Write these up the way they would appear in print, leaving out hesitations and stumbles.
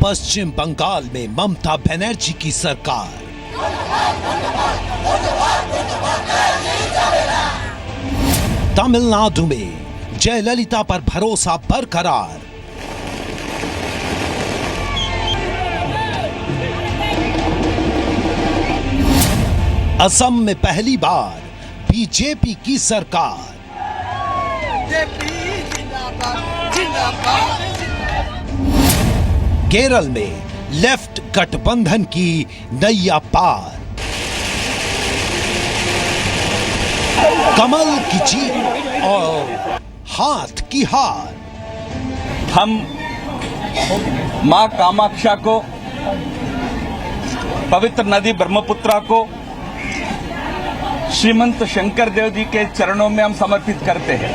पश्चिम बंगाल में ममता बनर्जी की सरकार। तमिलनाडु में जयललिता पर भरोसा बरकरार। असम में पहली बार बीजेपी की सरकार। केरल में लेफ्ट गठबंधन की नैया पार। कमल की जीत और हाथ की हार। हम मां कामाक्षा को, पवित्र नदी ब्रह्मपुत्रा को श्रीमंत शंकर देव जी के चरणों में हम समर्पित करते हैं।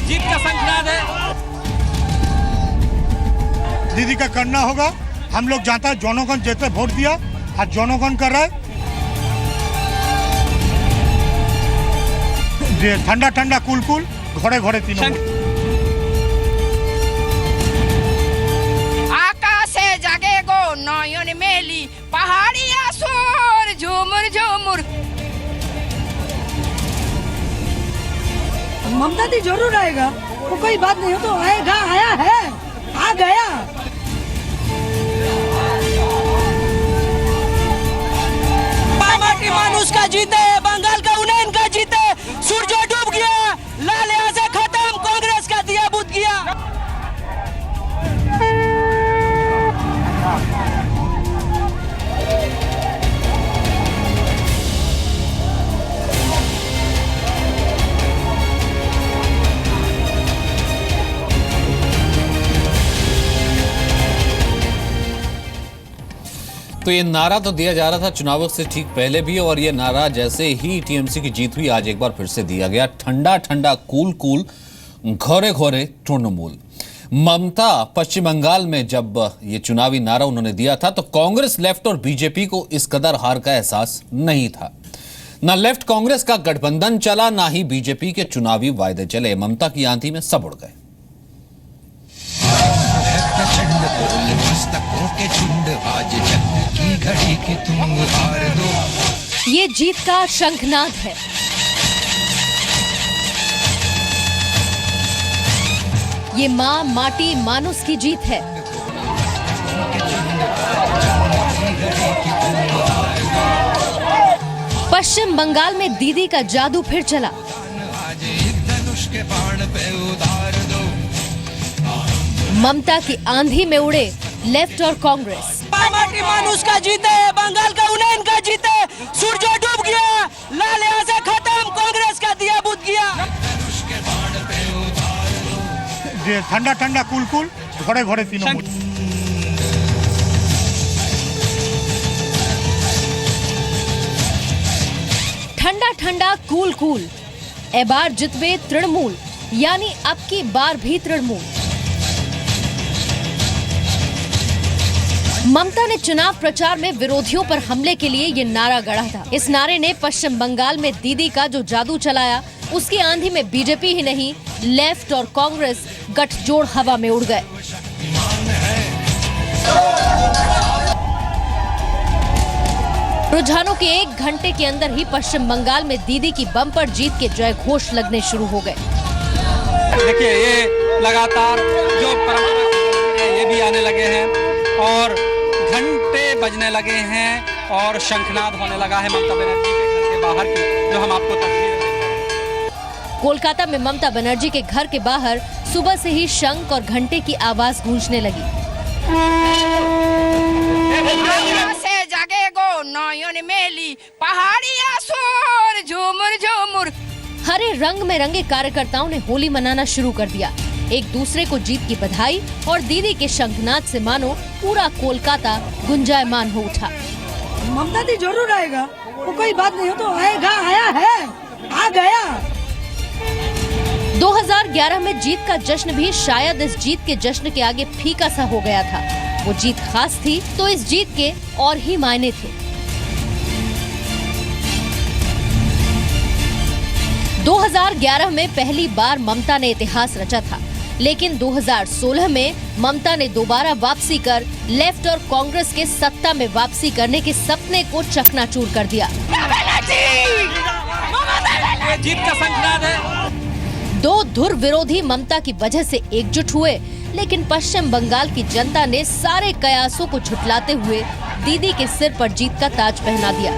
जीत का शंखनाद है। दीदी का करना होगा। हम लोग जानता है जनगण जैसे वोट दिया, आज जनगण कर रहा है। ठंडा ठंडा कूल कूल घरे घरे तीनों। आकाशे जागे गो नयन मेली, पहाड़िया सुर झूमुर झूमुर। ममता दी जरूर आएगा, वो कोई बात नहीं हो तो आएगा, आया है, आ गया। माटी मानुष का जीते, बंगाल का उन्नयन का जीते। सूरज डूब गया, लाल यहाँ से खत्म, कांग्रेस का दिया बुत गया। तो ये नारा तो दिया जा रहा था चुनावों से ठीक पहले भी, और ये नारा जैसे ही टीएमसी की जीत हुई आज एक बार फिर से दिया गया। ठंडा ठंडा कूल कूल घोरे घोरे तृणमूल। ममता पश्चिम बंगाल में जब ये चुनावी नारा उन्होंने दिया था तो कांग्रेस, लेफ्ट और बीजेपी को इस कदर हार का एहसास नहीं था। ना लेफ्ट कांग्रेस का गठबंधन चला, ना ही बीजेपी के चुनावी वायदे चले। ममता की आंधी में सब उड़ गए। ये जीत का शंखनाद है। ये मां माटी मानुस की जीत है। पश्चिम बंगाल में दीदी का जादू फिर चला। ममता की आंधी में उड़े लेफ्ट और कांग्रेस। माटी मानुष का जीते, बंगाल का उन्नयन का जीते। सूरज डूब गया, लाल यहाँ से खत्म, कांग्रेस का दिया बुत गया। ठंडा ठंडा कूल कूल घरे घरे तीनों। ठंडा ठंडा कूल कूल। ए बार जितवे तृणमूल, यानी अब की बार भी तृणमूल। ममता ने चुनाव प्रचार में विरोधियों पर हमले के लिए ये नारा गढ़ा था। इस नारे ने पश्चिम बंगाल में दीदी का जो जादू चलाया, उसकी आंधी में बीजेपी ही नहीं, लेफ्ट और कांग्रेस गठजोड़ हवा में उड़ गए। रुझानों के 1 घंटे के अंदर ही पश्चिम बंगाल में दीदी की बम्पर जीत के जय घोष लगने शुरू हो गए। देखिए, ये लगातार जो परंपरा ये भी आने लगे हैं और घंटे बजने लगे हैं और शंखनाद होने लगा है ममता बनर्जी के घर के बाहर की, जो हम आपको तस्वीर दिखा। कोलकाता में ममता बनर्जी के घर के बाहर सुबह से ही शंख और घंटे की आवाज गूंजने लगी। से जागे गो नयन मेली, पहाड़िया सुर झूमुर झूमुर। हरे रंग में रंगे कार्यकर्ताओं ने होली मनाना शुरू कर दिया। एक दूसरे को जीत की बधाई और दीदी के शंखनाद से मानो पूरा कोलकाता गुंजायमान हो उठा। ममता दी जरूर आएगा, वो कोई बात नहीं हो तो आएगा, आया है, आ गया। 2011 में जीत का जश्न भी शायद इस जीत के जश्न के आगे फीका सा हो गया था। वो जीत खास थी तो इस जीत के और ही मायने थे। 2011 में पहली बार ममता ने इतिहास रचा था, लेकिन 2016 में ममता ने दोबारा वापसी कर लेफ्ट और कांग्रेस के सत्ता में वापसी करने के सपने को चकनाचूर कर दिया। जीत का शंखनाद है। दो धुर विरोधी ममता की वजह से एकजुट हुए, लेकिन पश्चिम बंगाल की जनता ने सारे कयासों को झुठलाते हुए दीदी के सिर पर जीत का ताज पहना दिया।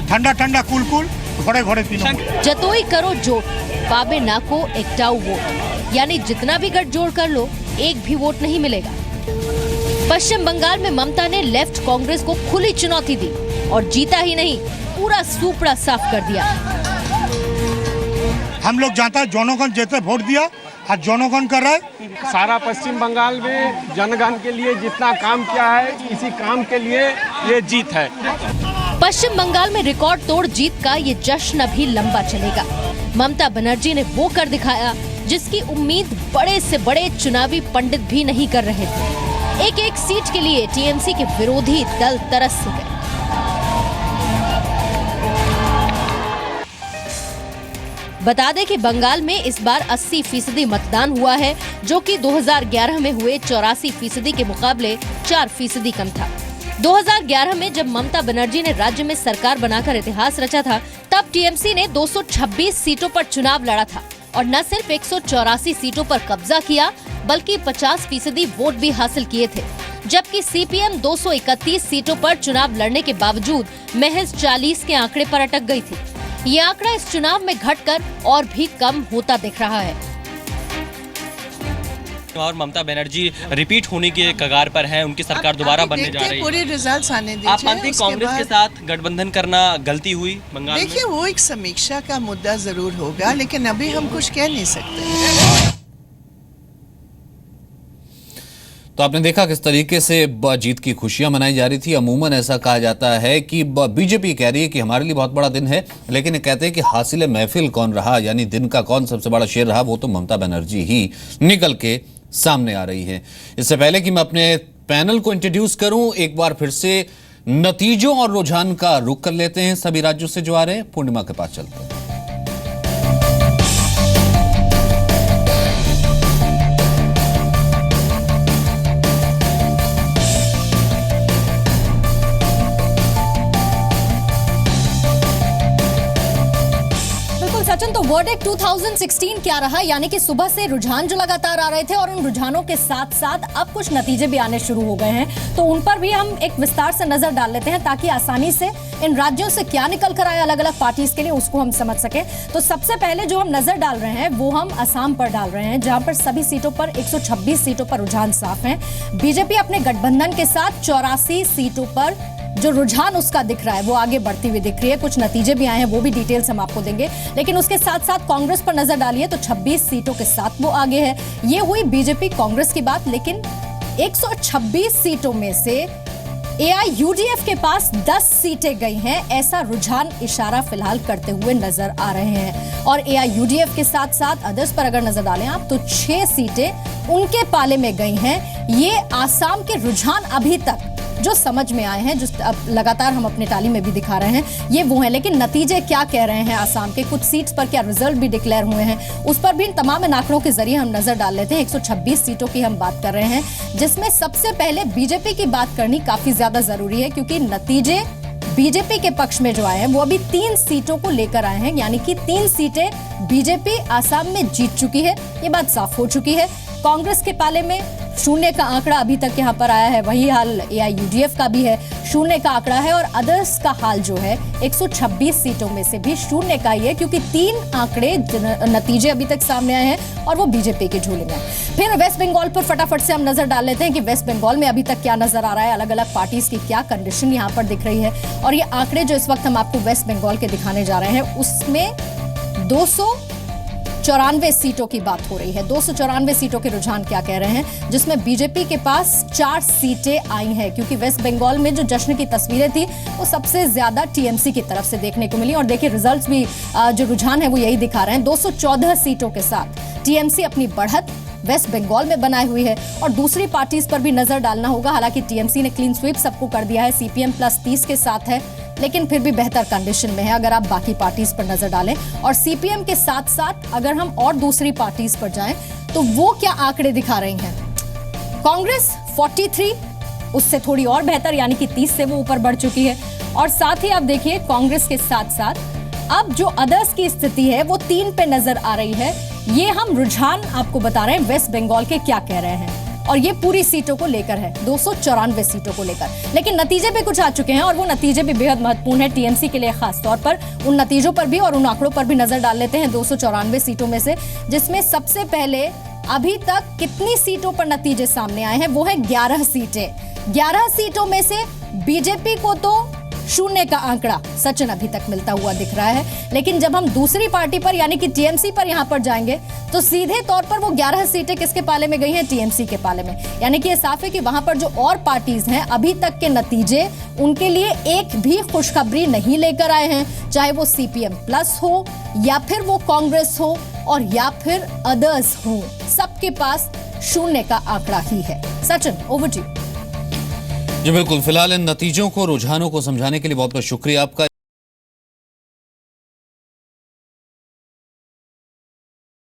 ठंडा ठंडा कूल कूल घोड़े घोड़े तीनों। जतोई करो जोट, पाबे नाको एकटाऊ वोट, यानी जितना भी गठजोड़ कर लो एक भी वोट नहीं मिलेगा। पश्चिम बंगाल में ममता ने लेफ्ट कांग्रेस को खुली चुनौती दी और जीता ही नहीं, पूरा सूपड़ा साफ कर दिया। हम लोग जानता है जनगण जैसे वोट दिया, आज जनगण कर रहा है। सारा पश्चिम बंगाल में जनगण के लिए जितना काम किया है, इसी काम के लिए ये जीत है। पश्चिम बंगाल में रिकॉर्ड तोड़ जीत का ये जश्न अभी लंबा चलेगा। ममता बनर्जी ने वो कर दिखाया जिसकी उम्मीद बड़े से बड़े चुनावी पंडित भी नहीं कर रहे थे। एक एक सीट के लिए टीएमसी के विरोधी दल तरस गए। बता दें कि बंगाल में इस बार 80% मतदान हुआ है, जो कि 2011 में हुए 84% के मुकाबले 4% कम था। 2011 में जब ममता बनर्जी ने राज्य में सरकार बनाकर इतिहास रचा था, तब टीएमसी ने 226 सीटों पर चुनाव लड़ा था और न सिर्फ 184 सीटों पर कब्जा किया, बल्कि 50% वोट भी हासिल किए थे। जबकि सीपीएम 231 सीटों पर चुनाव लड़ने के बावजूद महज 40 के आंकड़े पर अटक गई थी। ये आंकड़ा इस चुनाव में घटकर और भी कम होता दिख रहा है। और ममता बनर्जी रिपीट होने के कगार पर हैं, उनकी सरकार दोबारा बनने जा रही है। पूरे रिजल्ट्स आने दीजिए। आप मानते हैं कांग्रेस के साथ गठबंधन करना गलती हुई बंगाल में? देखिए, वो एक समीक्षा का मुद्दा जरूर होगा, लेकिन अभी हम कुछ कह नहीं सकते। तो आपने देखा किस तरीके से जीत की खुशियां मनाई जा रही थी। अमूमन ऐसा कहा जाता है कि बीजेपी कह रही है कि हमारे लिए बहुत बड़ा दिन है, लेकिन कहते हैं कि हासिल महफिल कौन रहा, यानी दिन का कौन सबसे बड़ा शेर रहा, वो तो ममता बनर्जी ही निकल के सामने आ रही है। इससे पहले कि मैं अपने पैनल को इंट्रोड्यूस करूं, एक बार फिर से नतीजों और रुझान का रुख कर लेते हैं सभी राज्यों से जो आ रहे हैं। पूर्णिमा के पास चलते हैं। सचिन, तो वर्डिक्ट 2016 क्या रहा, यानी कि सुबह से रुझान जो लगातार आ रहे थे और उन रुझानों के साथ साथ अब कुछ नतीजे भी आने शुरू हो गए हैं, तो उन पर भी हम एक विस्तार से नजर डाल लेते हैं ताकि आसानी से इन राज्यों से क्या निकल कर आए अलग अलग पार्टीज के लिए उसको हम समझ सके। तो सबसे पहले जो हम नजर डाल रहे हैं वो हम असम पर डाल रहे हैं, जहां पर सभी सीटों पर 126 सीटों पर रुझान साफ है। बीजेपी अपने गठबंधन के साथ 84 सीटों पर जो रुझान उसका दिख रहा है वो आगे बढ़ती हुई दिख रही है। कुछ नतीजे भी आए हैं, वो भी डिटेल्स हम आपको देंगे, लेकिन उसके साथ साथ कांग्रेस पर नजर डालिए तो 26 सीटों के साथ वो आगे है। ये हुई बीजेपी कांग्रेस की बात, लेकिन 126 सीटों में से एआईयूडीएफ के पास 10 सीटें गई हैं, ऐसा रुझान इशारा फिलहाल करते हुए नजर आ रहे हैं। और एआईयूडीएफ के साथ साथ अदर्स पर अगर नजर डालें आप तो 6 सीटें उनके पाले में गई हैं। ये आसाम के रुझान अभी तक जो समझ में आए हैं, जो अब लगातार हम अपने टाली में भी दिखा रहे हैं, ये वो है। लेकिन नतीजे क्या कह रहे हैं आसाम के, कुछ सीट्स पर क्या रिजल्ट भी डिक्लेयर हुए हैं, उस पर भी इन तमाम आंकड़ों के जरिए हम नजर डाल लेते हैं। 126 सीटों की हम बात कर रहे हैं, जिसमें सबसे पहले बीजेपी की बात करनी काफी ज्यादा जरूरी है, क्योंकि नतीजे बीजेपी के पक्ष में जो आए हैं वो अभी 3 सीटों को लेकर आए हैं, यानी कि 3 सीटें बीजेपी आसाम में जीत चुकी है, ये बात साफ हो चुकी है। कांग्रेस के पाले में शून्य का आंकड़ा अभी तक यहाँ पर आया है, वही हाल AIUDF का भी है, शून्य का आंकड़ा है। और अदर्स का हाल जो है 126 सीटों में से भी शून्य का ही है, क्योंकि 3 आंकड़े नतीजे अभी तक सामने आए हैं और वो बीजेपी के झोले में। फिर वेस्ट बंगाल पर फटाफट से हम नजर डाल लेते हैं कि वेस्ट बंगाल में अभी तक क्या नजर आ रहा है, अलग अलग पार्टीज की क्या कंडीशन यहाँ पर दिख रही है। और ये आंकड़े जो इस वक्त हम आपको वेस्ट बंगाल के दिखाने जा रहे हैं, उसमें 294 सीटों की बात हो रही है। 294 सीटों के रुझान क्या कह रहे हैं, जिसमें बीजेपी के पास 4 सीटें आई हैं, क्योंकि वेस्ट बंगाल में जो जश्न की तस्वीरें थी वो सबसे ज्यादा टीएमसी की तरफ से देखने को मिली। और देखिए रिजल्ट्स भी जो रुझान है वो यही दिखा रहे हैं। 214 सीटों के साथ टीएमसी अपनी बढ़त वेस्ट बंगाल में बनाई हुई है। और दूसरी पार्टीज पर भी नजर डालना होगा, हालांकि टीएमसी ने क्लीन स्वीप सबको कर दिया है, सीपीएम प्लस 30 के साथ है, लेकिन फिर भी बेहतर कंडीशन में है अगर आप बाकी पार्टीज पर नजर डालें। और सीपीएम के साथ साथ अगर हम और दूसरी पार्टीज पर जाएं तो वो क्या आंकड़े दिखा रही हैं। कांग्रेस 43, उससे थोड़ी और बेहतर, यानी कि 30 से वो ऊपर बढ़ चुकी है। और साथ ही आप देखिए कांग्रेस के साथ साथ अब जो अदर्स की स्थिति है वो 3 पे नजर आ रही है। ये हम रुझान आपको बता रहे हैं वेस्ट बंगाल के क्या कह रहे हैं, और ये पूरी सीटों को लेकर है, 294 सीटों को लेकर। लेकिन नतीजे भी कुछ आ चुके हैं और वो नतीजे भी बेहद महत्वपूर्ण है टीएमसी के लिए, खास तौर पर उन नतीजों पर भी और उन आंकड़ों पर भी नजर डाल लेते हैं। 294 सीटों में से जिसमें सबसे पहले अभी तक कितनी सीटों पर नतीजे सामने आए हैं, वो है 11 सीटें। 11 सीटों में से बीजेपी को तो शून्य का आंकड़ा सचिन अभी तक मिलता हुआ दिख रहा है, लेकिन जब हम दूसरी पार्टी पर यानी कि टीएमसी पर यहां पर जाएंगे तो सीधे तौर पर वो 11 सीटें किसके पाले में गई हैं, टीएमसी के पाले में। यानी कि ये साफ है कि वहां पर जो और पार्टीज हैं अभी तक के नतीजे उनके लिए एक भी खुशखबरी नहीं लेकर आए हैं, चाहे वो सीपीएम प्लस हो या फिर वो कांग्रेस हो और या फिर अदर्स हो, सबके पास शून्य का आंकड़ा ही है। Sachin, over to you. जी बिल्कुल, फिलहाल इन नतीजों को, रुझानों को समझाने के लिए बहुत बहुत शुक्रिया आपका।